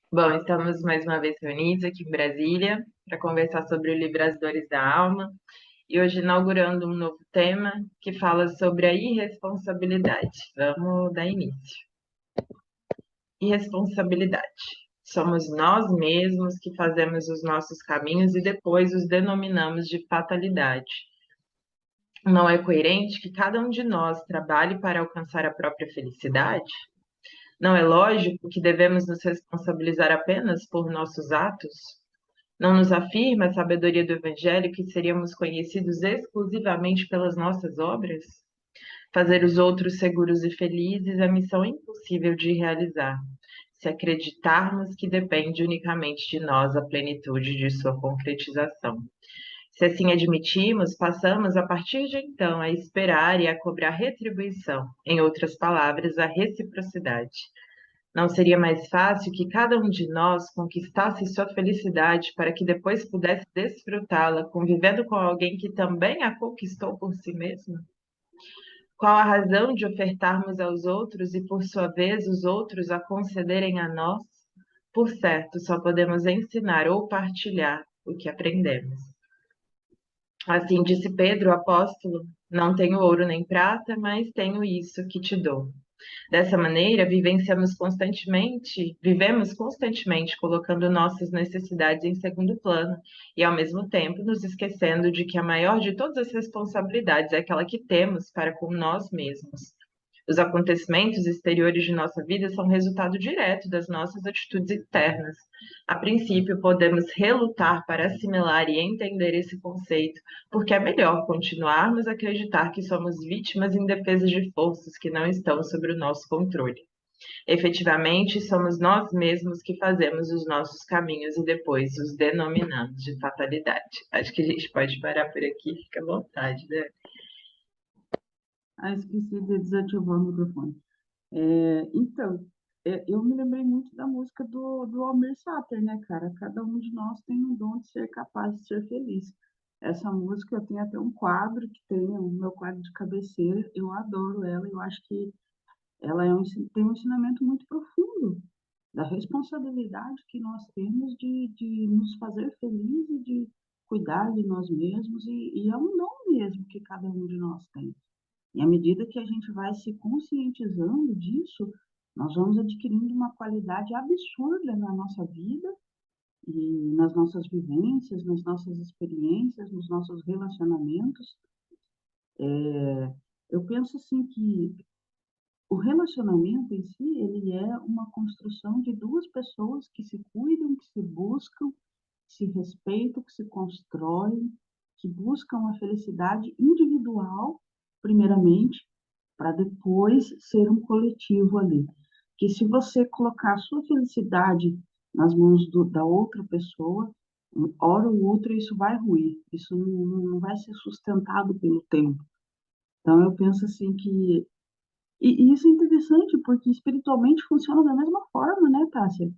Bom, estamos mais uma vez reunidos aqui em Brasília para conversar sobre o livro As Dores da Alma e hoje inaugurando um novo tema que fala sobre a irresponsabilidade. Vamos dar início. Irresponsabilidade. Somos nós mesmos que fazemos os nossos caminhos e depois os denominamos de fatalidade. Não é coerente que cada um de nós trabalhe para alcançar a própria felicidade? Não é lógico que devemos nos responsabilizar apenas por nossos atos? Não nos afirma a sabedoria do Evangelho que seríamos conhecidos exclusivamente pelas nossas obras? Fazer os outros seguros e felizes é missão impossível de realizar, se acreditarmos que depende unicamente de nós a plenitude de sua concretização. Se assim admitimos, passamos a partir de então a esperar e a cobrar retribuição, em outras palavras, a reciprocidade. Não seria mais fácil que cada um de nós conquistasse sua felicidade para que depois pudesse desfrutá-la, convivendo com alguém que também a conquistou por si mesmo? Qual a razão de ofertarmos aos outros e, por sua vez, os outros a concederem a nós? Por certo, só podemos ensinar ou partilhar o que aprendemos. Assim disse Pedro, o apóstolo: Não tenho ouro nem prata, mas tenho isso que te dou. Dessa maneira, vivemos constantemente colocando nossas necessidades em segundo plano e, ao mesmo tempo, nos esquecendo de que a maior de todas as responsabilidades é aquela que temos para com nós mesmos. Os acontecimentos exteriores de nossa vida são resultado direto das nossas atitudes internas. A princípio, podemos relutar para assimilar e entender esse conceito, porque é melhor continuarmos a acreditar que somos vítimas indefesas de forças que não estão sob o nosso controle. Efetivamente, somos nós mesmos que fazemos os nossos caminhos e depois os denominamos de fatalidade. Acho que a gente pode parar por aqui, fica à vontade, né? Ah, esqueci de desativar o microfone. Então, eu me lembrei muito da música do Almir Sater, né, cara? Cada um de nós tem um dom de ser capaz de ser feliz. Essa música, eu tenho até um quadro que tem o meu quadro de cabeceira, eu adoro ela, eu acho que ela tem um ensinamento muito profundo da responsabilidade que nós temos de nos fazer felizes e de cuidar de nós mesmos, e é um dom mesmo que cada um de nós tem. E à medida que a gente vai se conscientizando disso, nós vamos adquirindo uma qualidade absurda na nossa vida e nas nossas vivências, nas nossas experiências, nos nossos relacionamentos. Eu penso assim que o relacionamento em si, ele é uma construção de duas pessoas que se cuidam, que se buscam, que se respeitam, que se constroem, que buscam a felicidade individual, primeiramente, para depois ser um coletivo ali. Que se você colocar a sua felicidade nas mãos da outra pessoa, hora ou outra isso vai ruir, isso não vai ser sustentado pelo tempo. Então eu penso assim que e isso é interessante porque espiritualmente funciona da mesma forma, né, Tássia?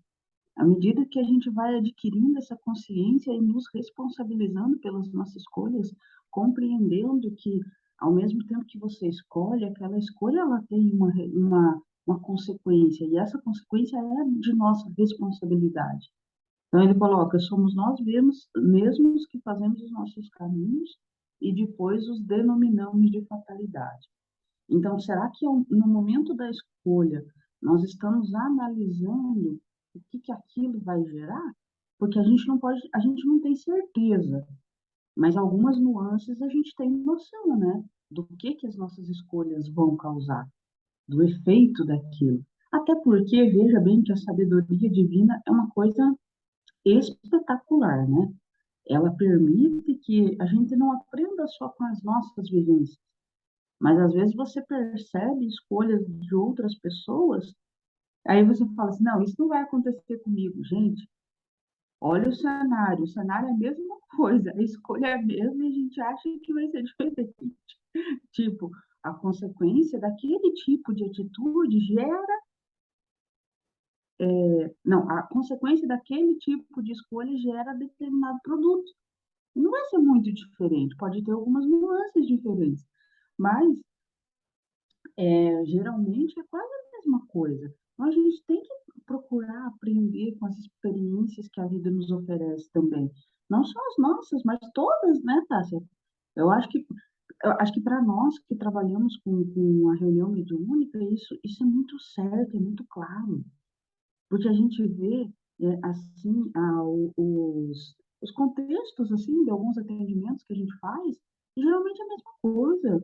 À medida que a gente vai adquirindo essa consciência e nos responsabilizando pelas nossas escolhas, compreendendo que, ao mesmo tempo que você escolhe, aquela escolha ela tem uma consequência, e essa consequência é de nossa responsabilidade. Então, ele coloca: somos nós mesmos que fazemos os nossos caminhos e depois os denominamos de fatalidade. Então, será que no momento da escolha nós estamos analisando o que aquilo vai gerar? Porque a gente não tem certeza, mas algumas nuances a gente tem noção, né? Do que as nossas escolhas vão causar, do efeito daquilo. Até porque, veja bem que a sabedoria divina é uma coisa espetacular, né? Ela permite que a gente não aprenda só com as nossas vivências, mas às vezes você percebe escolhas de outras pessoas, aí você fala assim: não, isso não vai acontecer comigo, gente. Olha o cenário é a mesma coisa, a escolha é a mesma e a gente acha que vai ser diferente. Tipo, a consequência daquele tipo de atitude gera. Não, a consequência daquele tipo de escolha gera determinado produto. Não vai ser muito diferente, pode ter algumas nuances diferentes, mas geralmente é quase a mesma coisa. Então, a gente tem que procurar contribuir com as experiências que a vida nos oferece também. Não só as nossas, mas todas, né, Tássia? Eu acho que, eu acho que para nós que trabalhamos com a reunião mediúnica, isso é muito certo, é muito claro. Porque a gente vê, assim, os contextos, assim, de alguns atendimentos que a gente faz, e geralmente é a mesma coisa.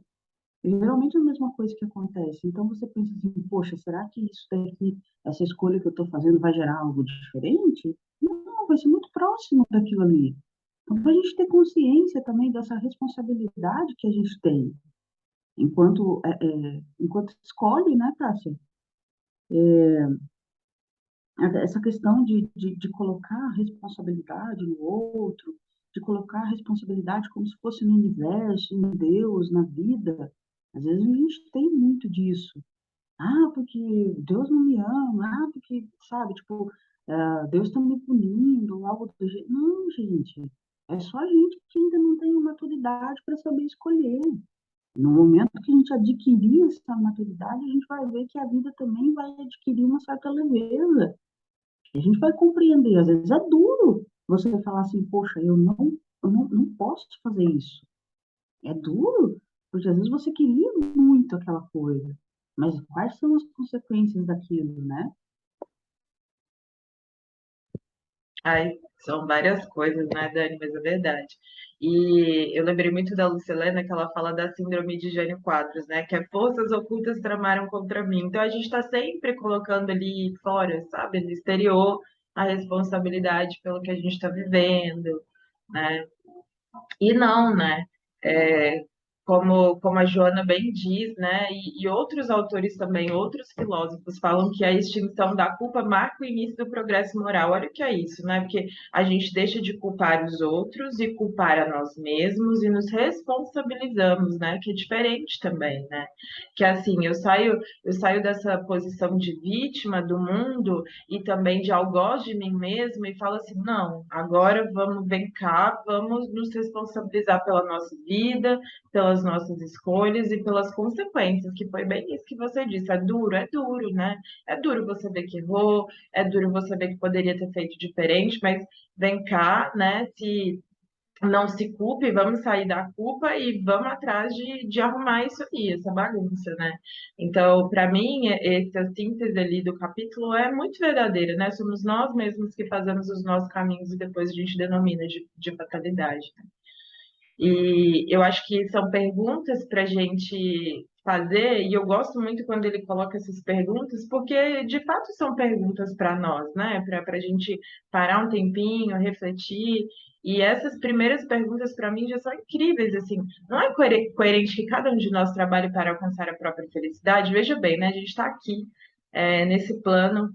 Geralmente é a mesma coisa que acontece. Então você pensa assim, poxa, será que isso daqui, essa escolha que eu estou fazendo vai gerar algo diferente? Não, vai ser muito próximo daquilo ali. Então a gente ter consciência também dessa responsabilidade que a gente tem enquanto escolhe, né, Tássia? Essa questão de colocar a responsabilidade no outro, de colocar a responsabilidade como se fosse no universo, em Deus, na vida. Às vezes a gente tem muito disso. Ah, porque Deus não me ama, ah, porque, sabe, tipo, Deus está me punindo, algo do jeito. Não, gente, é só a gente que ainda não tem maturidade para saber escolher. No momento que a gente adquirir essa maturidade, a gente vai ver que a vida também vai adquirir uma certa leveza. A gente vai compreender, às vezes é duro você falar assim, poxa, eu não posso fazer isso. É duro, porque às vezes você queria muito aquela coisa, mas quais são as consequências daquilo, né? Ai, são várias coisas, né, Dani? Mas é verdade. E eu lembrei muito da Lucilena, que ela fala da síndrome de Jânio Quadros, né? Que é forças ocultas tramaram contra mim. Então a gente está sempre colocando ali fora, sabe, no exterior, a responsabilidade pelo que a gente está vivendo, né? E não, né? É, como a Joana bem diz, né? E outros autores também, outros filósofos falam que a extinção da culpa marca o início do progresso moral. Olha o que é isso, né? Porque a gente deixa de culpar os outros e culpar a nós mesmos e nos responsabilizamos, né? Que é diferente também, né? Que assim, eu saio dessa posição de vítima do mundo e também de algoz de mim mesmo e falo assim, não, agora vamos, vem cá, vamos nos responsabilizar pela nossa vida, pelas nossas escolhas e pelas consequências, que foi bem isso que você disse, é duro, né? É duro você ver que errou, é duro você ver que poderia ter feito diferente, mas vem cá, né? Se não se culpe, vamos sair da culpa e vamos atrás de arrumar isso aí, essa bagunça, né? Então, para mim, essa síntese ali do capítulo é muito verdadeira, né? Somos nós mesmos que fazemos os nossos caminhos e depois a gente denomina de fatalidade. E eu acho que são perguntas para a gente fazer, e eu gosto muito quando ele coloca essas perguntas, porque de fato são perguntas para nós, né? Para a gente parar um tempinho, refletir. E essas primeiras perguntas para mim já são incríveis, assim. Não é coerente que cada um de nós trabalhe para alcançar a própria felicidade? Veja bem, né? A gente está aqui, nesse plano,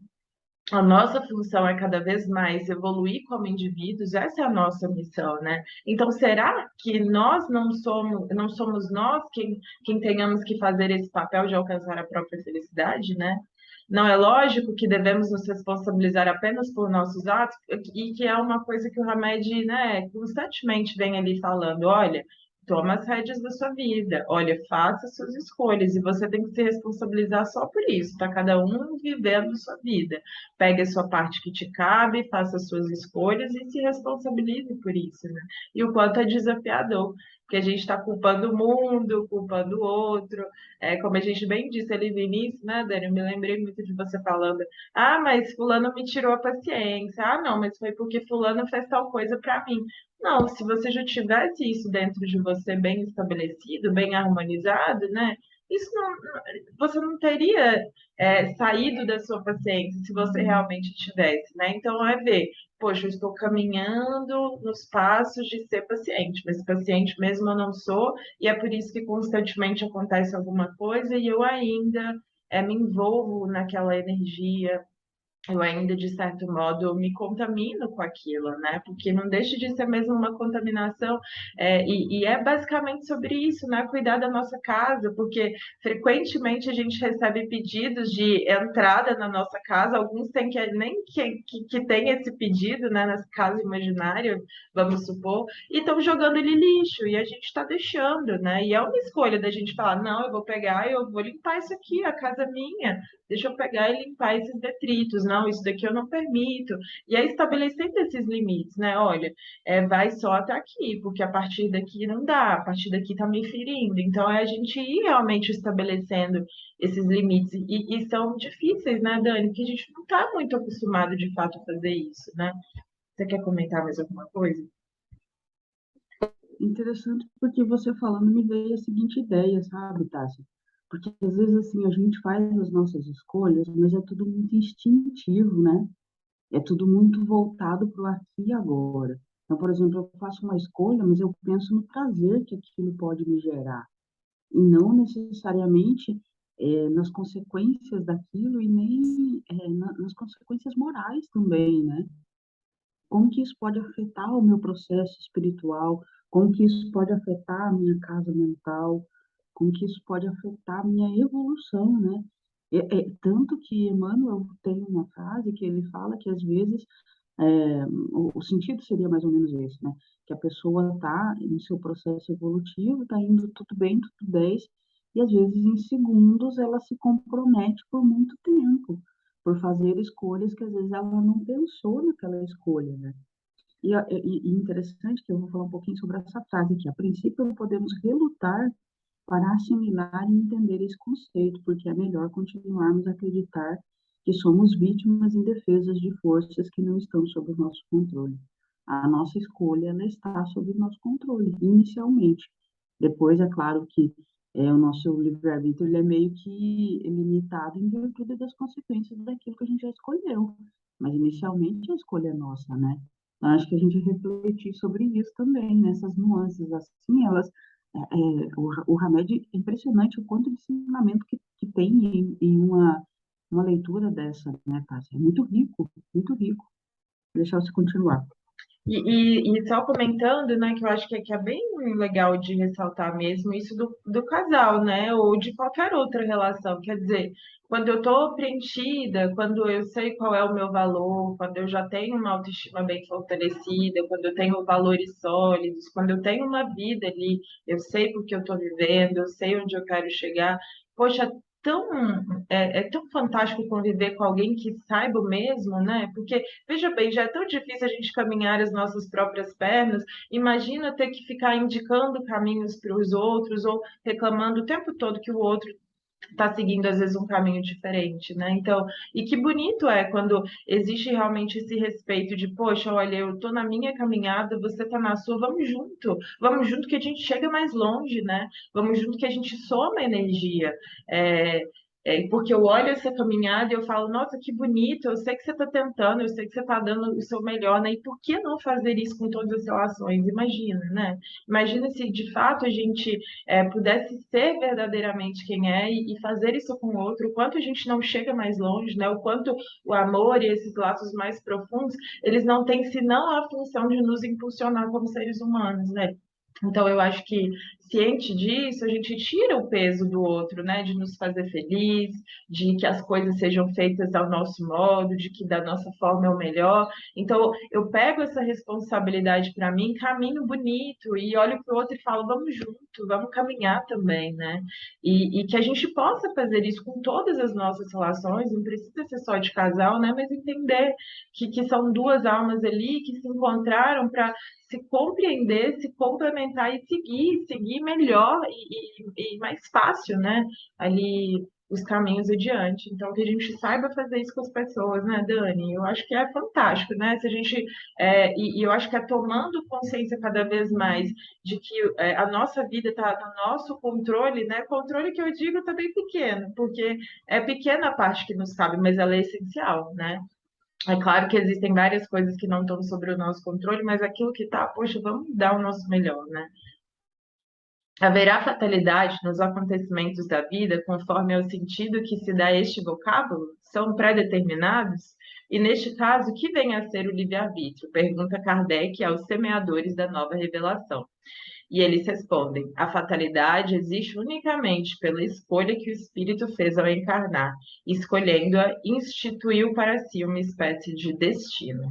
a nossa função é cada vez mais evoluir como indivíduos, essa é a nossa missão, né? Então, será que nós não somos nós quem tenhamos que fazer esse papel de alcançar a própria felicidade, né? Não é lógico que devemos nos responsabilizar apenas por nossos atos, e que é uma coisa que o Hamed, né, constantemente vem ali falando, olha, toma as rédeas da sua vida, olha, faça suas escolhas, e você tem que se responsabilizar só por isso, está cada um vivendo sua vida. Pegue a sua parte que te cabe, faça as suas escolhas e se responsabilize por isso, né? E o quanto é desafiador, porque a gente está culpando o mundo, culpando o outro. Como a gente bem disse ali no início, né, Dani? Eu me lembrei muito de você falando: ah, mas Fulano me tirou a paciência. Ah, não, mas foi porque Fulano fez tal coisa para mim. Não, se você já tivesse isso dentro de você bem estabelecido, bem harmonizado, né? Isso não, você não teria saído da sua paciência se você realmente tivesse, né? Então é ver, poxa, eu estou caminhando nos passos de ser paciente, mas paciente mesmo eu não sou, e é por isso que constantemente acontece alguma coisa e eu ainda me envolvo naquela energia, eu ainda, de certo modo, me contamino com aquilo, né? Porque não deixa de ser mesmo uma contaminação, e é basicamente sobre isso, né? Cuidar da nossa casa, porque frequentemente a gente recebe pedidos de entrada na nossa casa, alguns têm que nem que tem esse pedido, né? Nessa casa imaginária, vamos supor, e estão jogando ele lixo, e a gente está deixando, né? E é uma escolha da gente falar, não, eu vou pegar e eu vou limpar isso aqui, a casa é minha, deixa eu pegar e limpar esses detritos. Não não, isso daqui eu não permito. E aí estabelecendo esses limites, né? Olha, vai só até aqui, porque a partir daqui não dá, a partir daqui está me ferindo. Então é a gente ir realmente estabelecendo esses limites. E são difíceis, né, Dani? Porque a gente não está muito acostumado de fato a fazer isso, né? Você quer comentar mais alguma coisa? Interessante porque você falando me veio a seguinte ideia, sabe, Tássia? Porque às vezes assim a gente faz as nossas escolhas, mas é tudo muito instintivo, né? É tudo muito voltado para o aqui e agora. Então, por exemplo, eu faço uma escolha, mas eu penso no prazer que aquilo pode me gerar, e não necessariamente nas consequências daquilo e nem nas consequências morais também, né? Como que isso pode afetar o meu processo espiritual, como que isso pode afetar a minha casa mental, como que isso pode afetar a minha evolução, né? Tanto que Emmanuel tem uma frase que ele fala que às vezes o sentido seria mais ou menos esse, né? Que a pessoa está no seu processo evolutivo, está indo tudo bem, tudo 10, e às vezes em segundos ela se compromete por muito tempo, por fazer escolhas que às vezes ela não pensou naquela escolha, né? E interessante que eu vou falar um pouquinho sobre essa frase aqui. A princípio, podemos relutar para assimilar e entender esse conceito, porque é melhor continuarmos a acreditar que somos vítimas indefesas de forças que não estão sob o nosso controle. A nossa escolha, ela está sob o nosso controle, inicialmente. Depois, é claro que o nosso livre-arbítrio ele é meio que limitado em virtude das consequências daquilo que a gente já escolheu. Mas, inicialmente, a escolha é nossa, né? Então, acho que a gente refletir sobre isso também, nessas nuances, assim, elas o Hamed é impressionante o quanto de ensinamento que tem em uma leitura dessa, né, Tássia? É muito rico, muito rico. Vou deixar você continuar. E só comentando, né, que eu acho que é bem legal de ressaltar mesmo isso do casal, né, ou de qualquer outra relação. Quer dizer, quando eu estou preenchida, quando eu sei qual é o meu valor, quando eu já tenho uma autoestima bem fortalecida, quando eu tenho valores sólidos, quando eu tenho uma vida ali, eu sei porque eu estou vivendo, eu sei onde eu quero chegar. Poxa, tão, é tão fantástico conviver com alguém que saiba o mesmo, né? Porque veja bem, já é tão difícil a gente caminhar as nossas próprias pernas. Imagina ter que ficar indicando caminhos para os outros ou reclamando o tempo todo que o outro está seguindo às vezes um caminho diferente, né? Então, e que bonito é quando existe realmente esse respeito de, poxa, olha, eu tô na minha caminhada, você tá na sua, vamos junto que a gente chega mais longe, né? Vamos junto que a gente soma energia. É, porque eu olho essa caminhada e eu falo, nossa, que bonito, eu sei que você está tentando, eu sei que você está dando o seu melhor, né? E por que não fazer isso com todas as relações? Imagina, né? Imagina se de fato a gente pudesse ser verdadeiramente quem é e fazer isso com o outro, o quanto a gente não chega mais longe, né? O quanto o amor e esses laços mais profundos, eles não têm senão a função de nos impulsionar como seres humanos, né? Então, eu acho que, ciente disso, a gente tira o peso do outro, né? De nos fazer feliz, de que as coisas sejam feitas ao nosso modo, de que da nossa forma é o melhor. Então, eu pego essa responsabilidade para mim, caminho bonito, e olho para o outro e falo, vamos junto, vamos caminhar também, né? E que a gente possa fazer isso com todas as nossas relações, não precisa ser só de casal, né? Mas entender que são duas almas ali que se encontraram para se compreender, se complementar e seguir melhor e mais fácil, né? Ali os caminhos adiante. Então, que a gente saiba fazer isso com as pessoas, né, Dani? Eu acho que é fantástico, né? Se a gente e eu acho que é tomando consciência cada vez mais de que a nossa vida está no nosso controle, né? Controle que eu digo também pequeno, porque é pequena a parte que nos cabe, mas ela é essencial, né? É claro que existem várias coisas que não estão sobre o nosso controle, mas aquilo que está, poxa, vamos dar o nosso melhor, né? Haverá fatalidade nos acontecimentos da vida, conforme é o sentido que se dá a este vocábulo? São pré-determinados? E neste caso, o que vem a ser o livre-arbítrio? Pergunta Kardec aos semeadores da nova revelação. E eles respondem: a fatalidade existe unicamente pela escolha que o espírito fez ao encarnar, escolhendo-a, instituiu para si uma espécie de destino.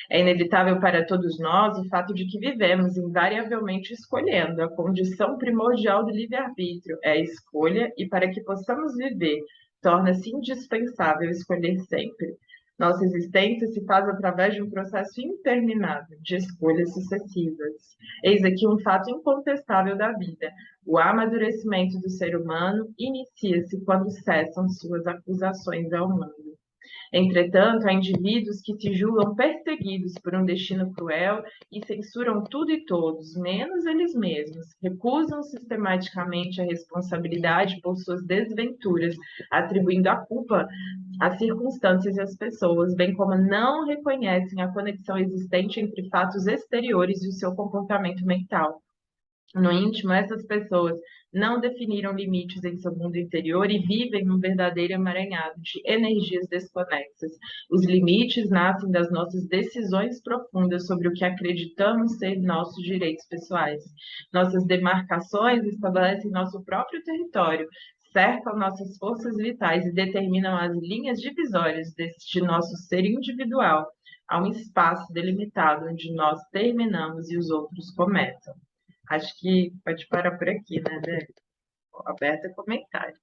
É inevitável para todos nós o fato de que vivemos invariavelmente escolhendo. A condição primordial do livre-arbítrio é a escolha, e para que possamos viver, torna-se indispensável escolher sempre. Nossa existência se faz através de um processo interminável de escolhas sucessivas. Eis aqui um fato incontestável da vida. O amadurecimento do ser humano inicia-se quando cessam suas acusações ao mundo. Entretanto, há indivíduos que se julgam perseguidos por um destino cruel e censuram tudo e todos, menos eles mesmos. Recusam sistematicamente a responsabilidade por suas desventuras, atribuindo a culpa às circunstâncias e às pessoas, bem como não reconhecem a conexão existente entre fatos exteriores e o seu comportamento mental. No íntimo, essas pessoas não definiram limites em seu mundo interior e vivem num verdadeiro emaranhado de energias desconexas. Os limites nascem das nossas decisões profundas sobre o que acreditamos ser nossos direitos pessoais. Nossas demarcações estabelecem nosso próprio território, cercam nossas forças vitais e determinam as linhas divisórias de nosso ser individual. Há um espaço delimitado onde nós terminamos e os outros começam. Acho que pode parar por aqui, né, Dé? Aberta a comentário.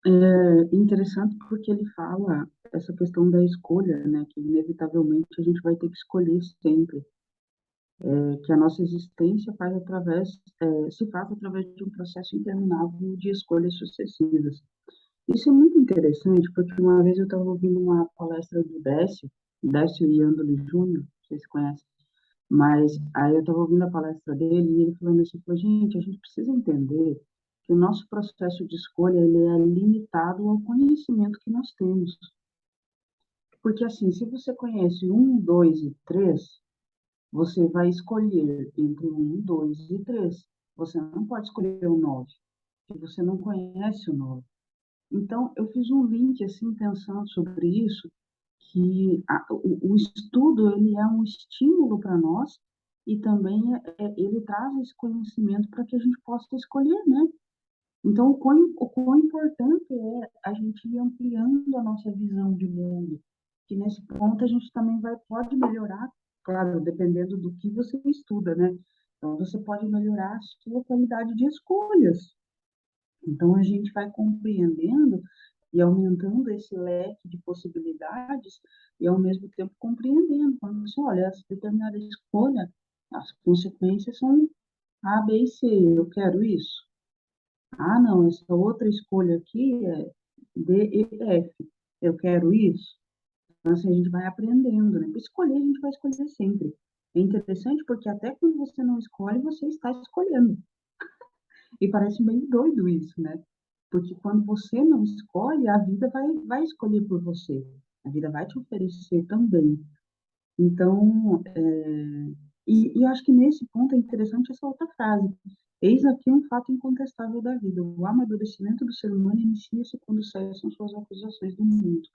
É interessante porque ele fala essa questão da escolha, né, que inevitavelmente a gente vai ter que escolher sempre, que a nossa existência se faz através de um processo interminável de escolhas sucessivas. Isso é muito interessante porque uma vez eu estava ouvindo uma palestra do Décio Iandoli Júnior, vocês conhecem, mas aí eu estava ouvindo a palestra dele e ele falando assim, falou, gente, a gente precisa entender que o nosso processo de escolha ele é limitado ao conhecimento que nós temos. Porque assim, se você conhece um, dois e três, você vai escolher entre um, dois e três. Você não pode escolher o nove, porque você não conhece o nove. Então, eu fiz um link assim pensando sobre isso, que o estudo ele é um estímulo para nós e também ele traz esse conhecimento para que a gente possa escolher, né? Então, o quão importante é a gente ir ampliando a nossa visão de mundo, que nesse ponto a gente também pode melhorar, claro, dependendo do que você estuda, né? Então, você pode melhorar a sua qualidade de escolhas. Então, a gente vai compreendendo e aumentando esse leque de possibilidades e, ao mesmo tempo, compreendendo. Quando você olha, essa determinada escolha, as consequências são A, B e C. Eu quero isso. Ah, não, essa outra escolha aqui é D, E, F. Eu quero isso. Então, assim, a gente vai aprendendo, né? Escolher, a gente vai escolher sempre. É interessante porque até quando você não escolhe, você está escolhendo. E parece meio doido isso, né? Porque quando você não escolhe, a vida vai escolher por você. A vida vai te oferecer também. Então, e eu acho que nesse ponto é interessante essa outra frase. Eis aqui um fato incontestável da vida. O amadurecimento do ser humano inicia-se quando cessam suas acusações do mundo.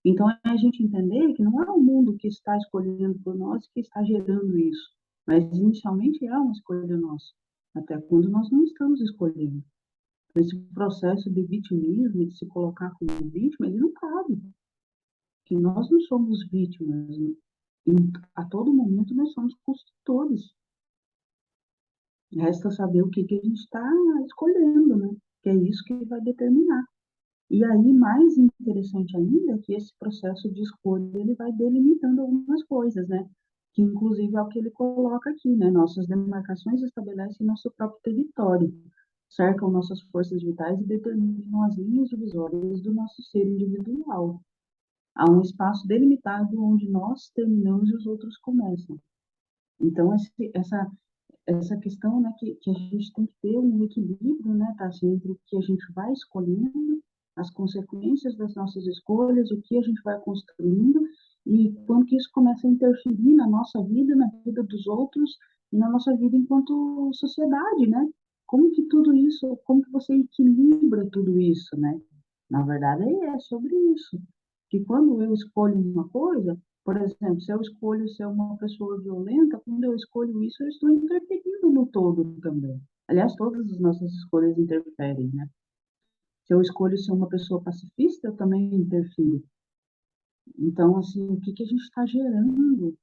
Então, é a gente entender que não é o mundo que está escolhendo por nós que está gerando isso, mas inicialmente é uma escolha nossa, até quando nós não estamos escolhendo. Esse processo de vitimismo, de se colocar como vítima, ele não cabe, que nós não somos vítimas, né? A todo momento nós somos construtores. Resta saber o que a gente está escolhendo, né? Que é isso que vai determinar. E aí, mais interessante ainda, é que esse processo de escolha, ele vai delimitando algumas coisas, né? Que inclusive é o que ele coloca aqui, né? Nossas demarcações estabelecem nosso próprio território, cercam nossas forças vitais e determinam as linhas divisórias do nosso ser individual. Há um espaço delimitado onde nós terminamos e os outros começam. Então, essa questão, né, que a gente tem que ter um equilíbrio, né, tá, assim, entre o que a gente vai escolhendo, as consequências das nossas escolhas, o que a gente vai construindo e quando que isso começa a interferir na nossa vida, na vida dos outros e na nossa vida enquanto sociedade, né? Como que tudo isso, como que você equilibra tudo isso, né? Na verdade, é sobre isso. Que quando eu escolho uma coisa, por exemplo, se eu escolho ser uma pessoa violenta, quando eu escolho isso, eu estou interferindo no todo também. Aliás, todas as nossas escolhas interferem, né? Se eu escolho ser uma pessoa pacifista, eu também interfiro. Então, assim, o que que a gente está gerando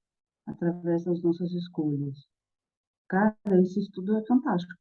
através das nossas escolhas? Cara, esse estudo é fantástico.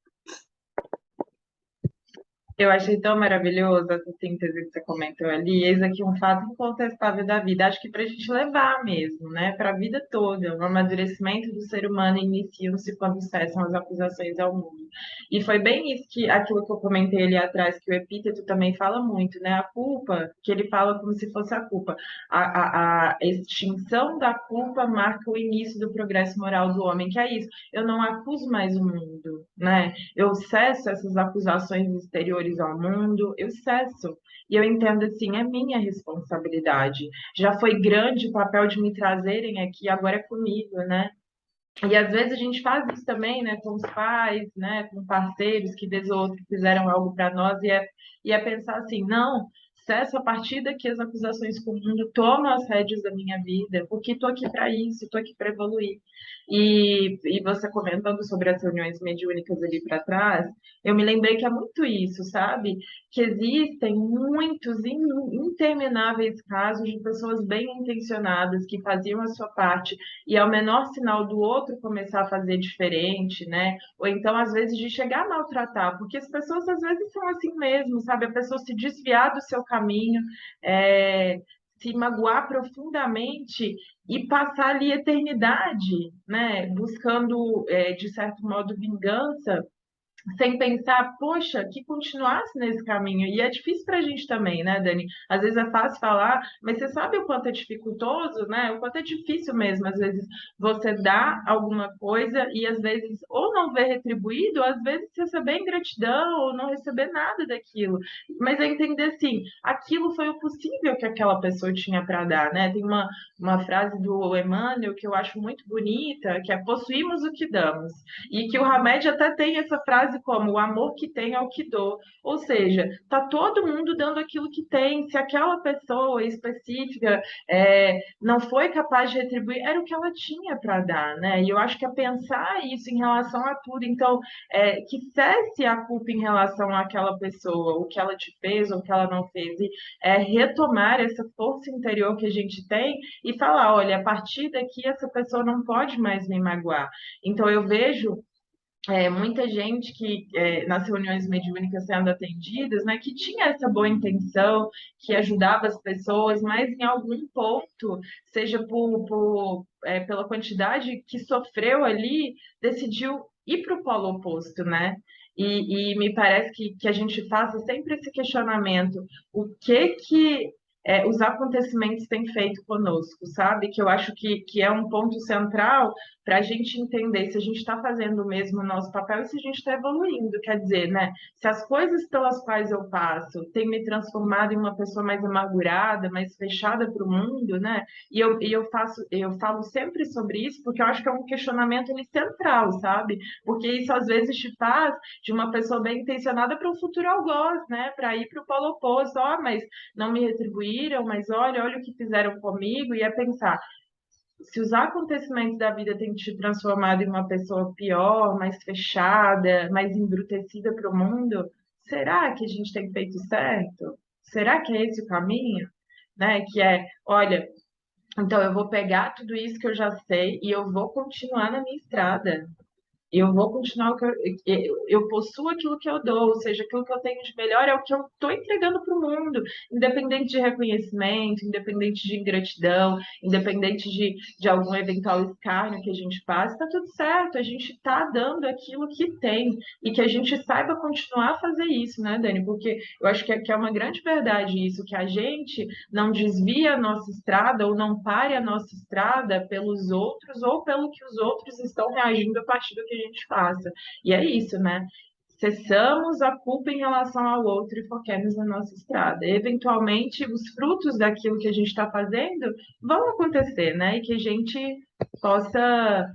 Eu achei tão maravilhoso essa síntese que você comentou ali. Eis aqui um fato incontestável da vida. Acho que para a gente levar mesmo, né? Para a vida toda. O amadurecimento do ser humano inicia-se quando cessam as acusações ao mundo. E foi bem isso que aquilo que eu comentei ali atrás, que o Epíteto também fala muito, né? A culpa, que ele fala como se fosse a culpa. A extinção da culpa marca o início do progresso moral do homem, que é isso. Eu não acuso mais o mundo, né? Eu cesso essas acusações exteriores ao mundo, eu cesso. E eu entendo assim, é minha responsabilidade. Já foi grande o papel de me trazerem aqui, agora é comigo, né? E às vezes a gente faz isso também, né, com os pais, né, com parceiros que vez ou outra fizeram algo para nós e é pensar assim, não, cesso a partir daqui as acusações com o mundo, tomo as rédeas da minha vida, porque estou aqui para isso, estou aqui para evoluir. E você comentando sobre as reuniões mediúnicas ali para trás, eu me lembrei que é muito isso, sabe? Que existem muitos intermináveis casos de pessoas bem intencionadas que faziam a sua parte e ao menor sinal do outro começar a fazer diferente, né? Ou então, às vezes, de chegar a maltratar, porque as pessoas às vezes são assim mesmo, sabe? A pessoa se desviar do seu caminho, se magoar profundamente e passar ali eternidade, né? Buscando, de certo modo, vingança sem pensar, poxa, que continuasse nesse caminho. E é difícil para a gente também, né, Dani? Às vezes é fácil falar, mas você sabe o quanto é dificultoso, né? O quanto é difícil mesmo, às vezes, você dá alguma coisa e às vezes ou não ver retribuído, ou às vezes receber ingratidão, ou não receber nada daquilo. Mas é entender assim, aquilo foi o possível que aquela pessoa tinha para dar, né? Tem uma frase do Emmanuel que eu acho muito bonita, que é possuímos o que damos. E que o Hamed até tem essa frase como o amor que tem é o que dou. Ou seja, tá todo mundo dando aquilo que tem. Se aquela pessoa específica não foi capaz de retribuir, era o que ela tinha para dar, né? E eu acho que é pensar isso em relação a tudo. Então, que cesse a culpa em relação àquela pessoa, o que ela te fez, ou o que ela não fez, e retomar essa força interior que a gente tem e falar, olha, a partir daqui essa pessoa não pode mais me magoar. Então eu vejo muita gente que nas reuniões mediúnicas sendo atendidas, né, que tinha essa boa intenção, que ajudava as pessoas, mas em algum ponto, seja pela quantidade que sofreu ali, decidiu ir para o polo oposto, né? E me parece que a gente faça sempre esse questionamento: o que os acontecimentos têm feito conosco, sabe? Que eu acho que é um ponto central para a gente entender se a gente está fazendo o mesmo nosso papel e se a gente está evoluindo. Quer dizer, né? Se as coisas pelas quais eu passo têm me transformado em uma pessoa mais amargurada, mais fechada para o mundo, né? Eu falo sempre sobre isso porque eu acho que é um questionamento ali central, sabe? Porque isso às vezes te faz de uma pessoa bem intencionada para um futuro algoz, né? Para ir para o polo oposto, mas não me retribuíram, mas olha o que fizeram comigo, e é pensar, se os acontecimentos da vida têm te transformado em uma pessoa pior, mais fechada, mais embrutecida para o mundo, será que a gente tem feito certo? Será que é esse o caminho? Né? Que é, olha, então eu vou pegar tudo isso que eu já sei e eu vou continuar na minha estrada. Eu vou continuar o que eu possuo aquilo que eu dou, ou seja, aquilo que eu tenho de melhor é o que eu estou entregando para o mundo, independente de reconhecimento, independente de ingratidão, independente de algum eventual escárnio que a gente passe, está tudo certo, a gente está dando aquilo que tem e que a gente saiba continuar a fazer isso, né, Dani? Porque eu acho que é uma grande verdade isso, que a gente não desvie a nossa estrada ou não pare a nossa estrada pelos outros ou pelo que os outros estão reagindo a partir do que a gente faça. E é isso, né? Cessamos a culpa em relação ao outro e foquemos na nossa estrada. Eventualmente, os frutos daquilo que a gente está fazendo vão acontecer, né? E que a gente possa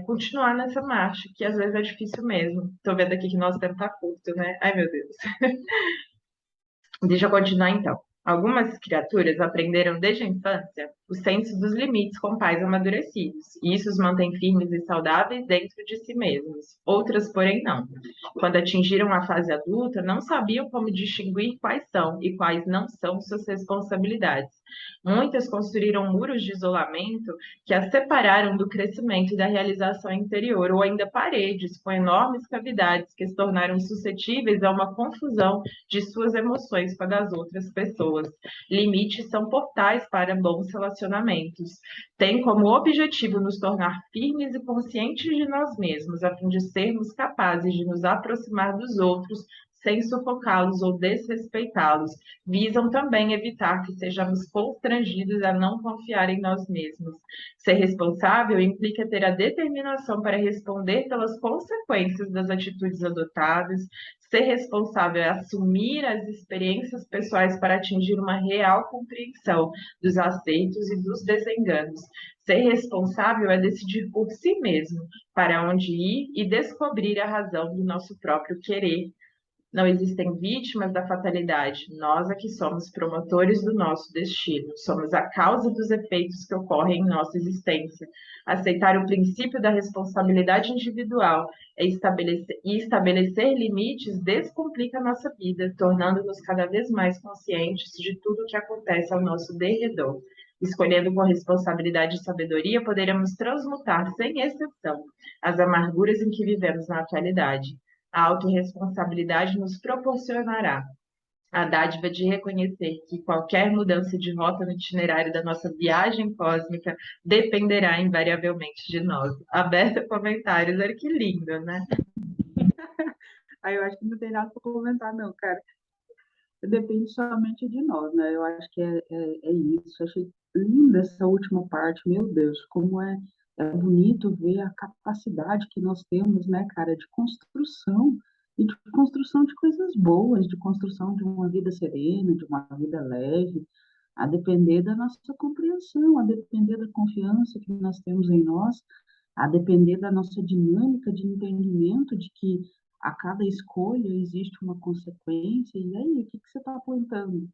continuar nessa marcha, que às vezes é difícil mesmo. Estou vendo aqui que nosso tempo está curto, né? Ai, meu Deus. Deixa eu continuar então. Algumas criaturas aprenderam desde a infância o senso dos limites com pais amadurecidos, e isso os mantém firmes e saudáveis dentro de si mesmos. Outras, porém, não. Quando atingiram a fase adulta, não sabiam como distinguir quais são e quais não são suas responsabilidades. Muitas construíram muros de isolamento que as separaram do crescimento e da realização interior, ou ainda paredes com enormes cavidades que se tornaram suscetíveis a uma confusão de suas emoções com a das outras pessoas. Limites são portais para bons relacionamentos. Tem como objetivo nos tornar firmes e conscientes de nós mesmos, a fim de sermos capazes de nos aproximar dos outros sem sufocá-los ou desrespeitá-los. Visam também evitar que sejamos constrangidos a não confiar em nós mesmos. Ser responsável implica ter a determinação para responder pelas consequências das atitudes adotadas. Ser responsável é assumir as experiências pessoais para atingir uma real compreensão dos acertos e dos desenganos. Ser responsável é decidir por si mesmo para onde ir e descobrir a razão do nosso próprio querer. Não existem vítimas da fatalidade, nós é que somos promotores do nosso destino, somos a causa dos efeitos que ocorrem em nossa existência. Aceitar o princípio da responsabilidade individual e estabelecer limites descomplica a nossa vida, tornando-nos cada vez mais conscientes de tudo o que acontece ao nosso derredor. Escolhendo com responsabilidade e sabedoria, poderemos transmutar, sem exceção, as amarguras em que vivemos na atualidade. A autorresponsabilidade nos proporcionará a dádiva de reconhecer que qualquer mudança de rota no itinerário da nossa viagem cósmica dependerá invariavelmente de nós. Aberta a comentários, olha que lindo, né? Aí eu acho que não tem nada para comentar, não, cara. Depende somente de nós, né? Eu acho que é isso. Eu achei linda essa última parte, meu Deus, como é bonito ver a capacidade que nós temos, né, cara, de construção, e de construção de coisas boas, de construção de uma vida serena, de uma vida leve, a depender da nossa compreensão, a depender da confiança que nós temos em nós, a depender da nossa dinâmica de entendimento de que a cada escolha existe uma consequência. E aí, o que você está plantando?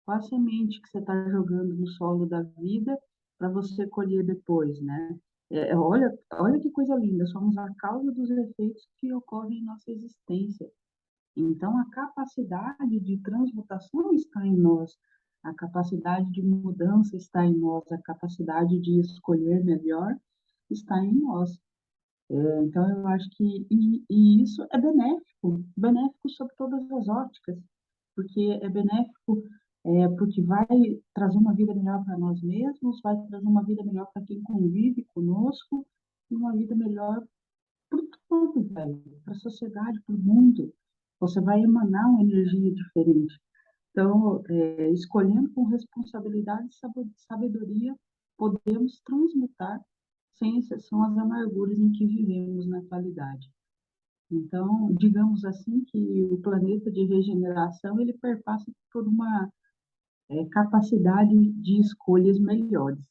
Qual a semente que você está jogando no solo da vida para você colher depois, né? Olha que coisa linda, somos a causa dos efeitos que ocorrem em nossa existência. Então, a capacidade de transmutação está em nós, a capacidade de mudança está em nós, a capacidade de escolher melhor está em nós. Então, eu acho que e isso é benéfico, benéfico sob todas as óticas, porque é benéfico porque vai trazer uma vida melhor para nós mesmos, vai trazer uma vida melhor para quem convive conosco, e uma vida melhor para tudo, velho, para a sociedade, para o mundo. Você vai emanar uma energia diferente. Então, escolhendo com responsabilidade e sabedoria, podemos transmutar, sem exceção, as amarguras em que vivemos na atualidade. Então, digamos assim que o planeta de regeneração ele perpassa por uma capacidade de escolhas melhores.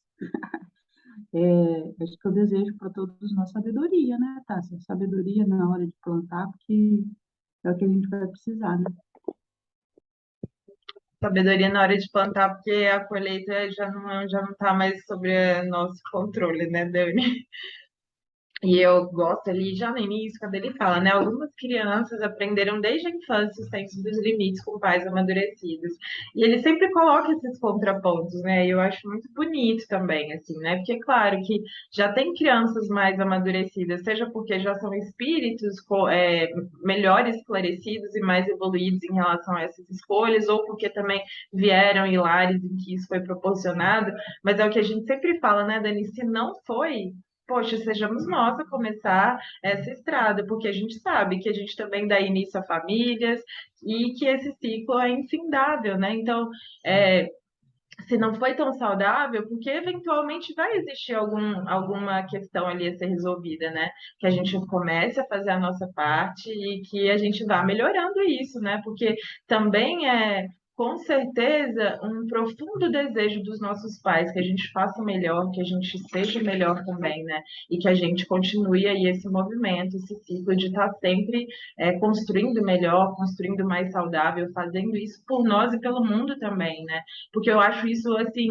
Acho que eu desejo para todos nós sabedoria, né, Tássia? Sabedoria na hora de plantar, porque é o que a gente vai precisar, né? Sabedoria na hora de plantar, porque a colheita já não está mais sobre nosso controle, né, Dani? E eu gosto ali, já no início, quando ele fala, né? Algumas crianças aprenderam desde a infância o senso dos limites com pais amadurecidos. E ele sempre coloca esses contrapontos, né? E eu acho muito bonito também, assim, né? Porque, claro, que já tem crianças mais amadurecidas, seja porque já são espíritos melhor esclarecidos e mais evoluídos em relação a essas escolhas, ou porque também vieram em lares em que isso foi proporcionado. Mas é o que a gente sempre fala, né, Dani? Se não foi poxa, sejamos nós a começar essa estrada, porque a gente sabe que a gente também dá início a famílias e que esse ciclo é infindável, né? Então, se não foi tão saudável, porque eventualmente vai existir alguma questão ali a ser resolvida, né? Que a gente comece a fazer a nossa parte e que a gente vá melhorando isso, né? Porque também com certeza, um profundo desejo dos nossos pais que a gente faça melhor, que a gente seja melhor também, né? E que a gente continue aí esse movimento, esse ciclo de estar sempre construindo melhor, construindo mais saudável, fazendo isso por nós e pelo mundo também, né? Porque eu acho isso, assim,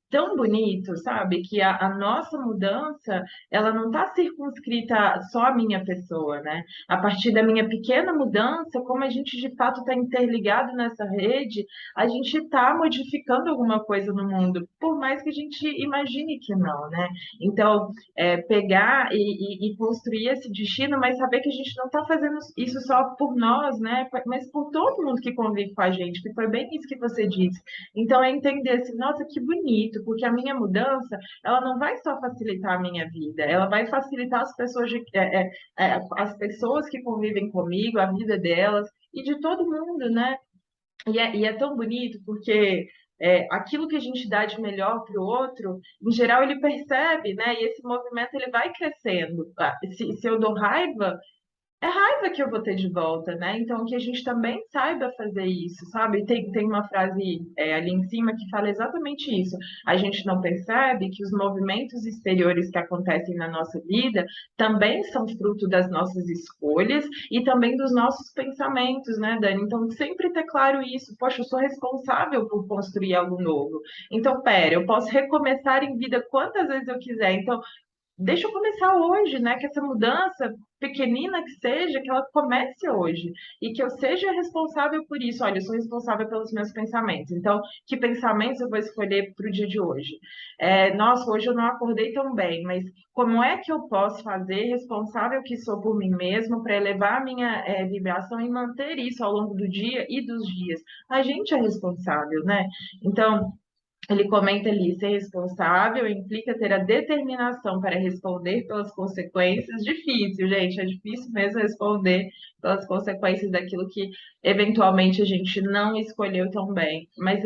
tão bonito, sabe? Que a nossa mudança, ela não está circunscrita só à minha pessoa, né? A partir da minha pequena mudança, como a gente de fato está interligado nessa rede, a gente está modificando alguma coisa no mundo, por mais que a gente imagine que não, né? Então, pegar e construir esse destino, mas saber que a gente não está fazendo isso só por nós, né? Mas por todo mundo que convive com a gente, que foi bem isso que você disse. Então, é entender assim, nossa, que bonito, porque a minha mudança, ela não vai só facilitar a minha vida, ela vai facilitar as pessoas, as pessoas que convivem comigo, a vida delas e de todo mundo, né? E é tão bonito porque aquilo que a gente dá de melhor para o outro, em geral ele percebe, né? E esse movimento ele vai crescendo. Se eu dou raiva, é raiva que eu vou ter de volta, né? Então, que a gente também saiba fazer isso, sabe? Tem uma frase ali em cima que fala exatamente isso. A gente não percebe que os movimentos exteriores que acontecem na nossa vida também são fruto das nossas escolhas e também dos nossos pensamentos, né, Dani? Então, sempre ter claro isso. Poxa, eu sou responsável por construir algo novo. Então, pera, eu posso recomeçar em vida quantas vezes eu quiser. Então, deixa eu começar hoje, né? Que essa mudança, pequenina que seja, que ela comece hoje. E que eu seja responsável por isso. Olha, eu sou responsável pelos meus pensamentos. Então, que pensamentos eu vou escolher para o dia de hoje? Nossa, hoje eu não acordei tão bem, mas como é que eu posso fazer, responsável que sou por mim mesmo, para elevar a minha vibração e manter isso ao longo do dia e dos dias? A gente é responsável, né? Então, ele comenta ali, ser responsável implica ter a determinação para responder pelas consequências. Difícil, gente, é difícil mesmo responder pelas consequências daquilo que eventualmente a gente não escolheu tão bem. Mas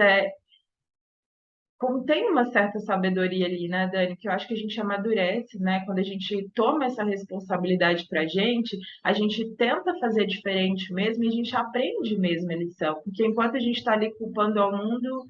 contém uma certa sabedoria ali, né, Dani? Que eu acho que a gente amadurece, né? Quando a gente toma essa responsabilidade para a gente tenta fazer diferente mesmo e a gente aprende mesmo a lição. Porque enquanto a gente está ali culpando ao mundo,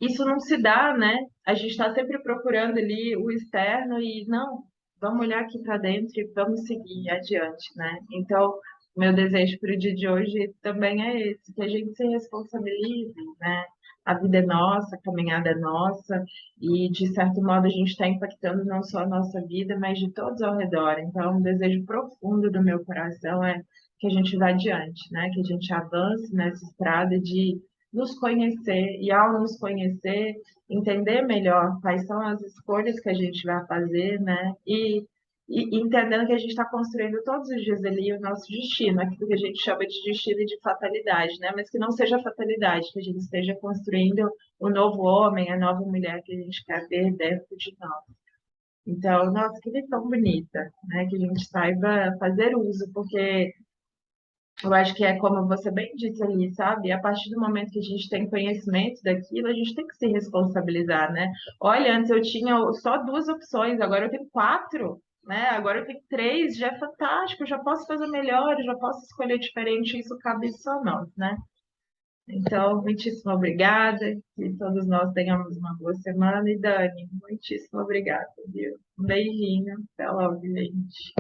isso não se dá, né? A gente está sempre procurando ali o externo e não, vamos olhar aqui para dentro e vamos seguir adiante, né? Então, meu desejo para o dia de hoje também é esse, que a gente se responsabilize, né? A vida é nossa, a caminhada é nossa e, de certo modo, a gente está impactando não só a nossa vida, mas de todos ao redor. Então, um desejo profundo do meu coração é que a gente vá adiante, né? Que a gente avance nessa estrada de nos conhecer e, ao nos conhecer, entender melhor quais são as escolhas que a gente vai fazer, né? E entendendo que a gente está construindo todos os dias ali o nosso destino, aquilo que a gente chama de destino e de fatalidade, né? Mas que não seja fatalidade, que a gente esteja construindo o novo homem, a nova mulher que a gente quer ver dentro de nós. Então, nossa, que lição bonita, né? Que a gente saiba fazer uso, porque eu acho que é como você bem disse ali, sabe? A partir do momento que a gente tem conhecimento daquilo, a gente tem que se responsabilizar, né? Olha, antes eu tinha só duas opções, agora eu tenho quatro, né? Agora eu tenho três, já é fantástico, já posso fazer melhor, já posso escolher diferente, isso cabe só a nós, né? Então, muitíssimo obrigada, que todos nós tenhamos uma boa semana. E Dani, muitíssimo obrigada, viu? Um beijinho, até logo, gente.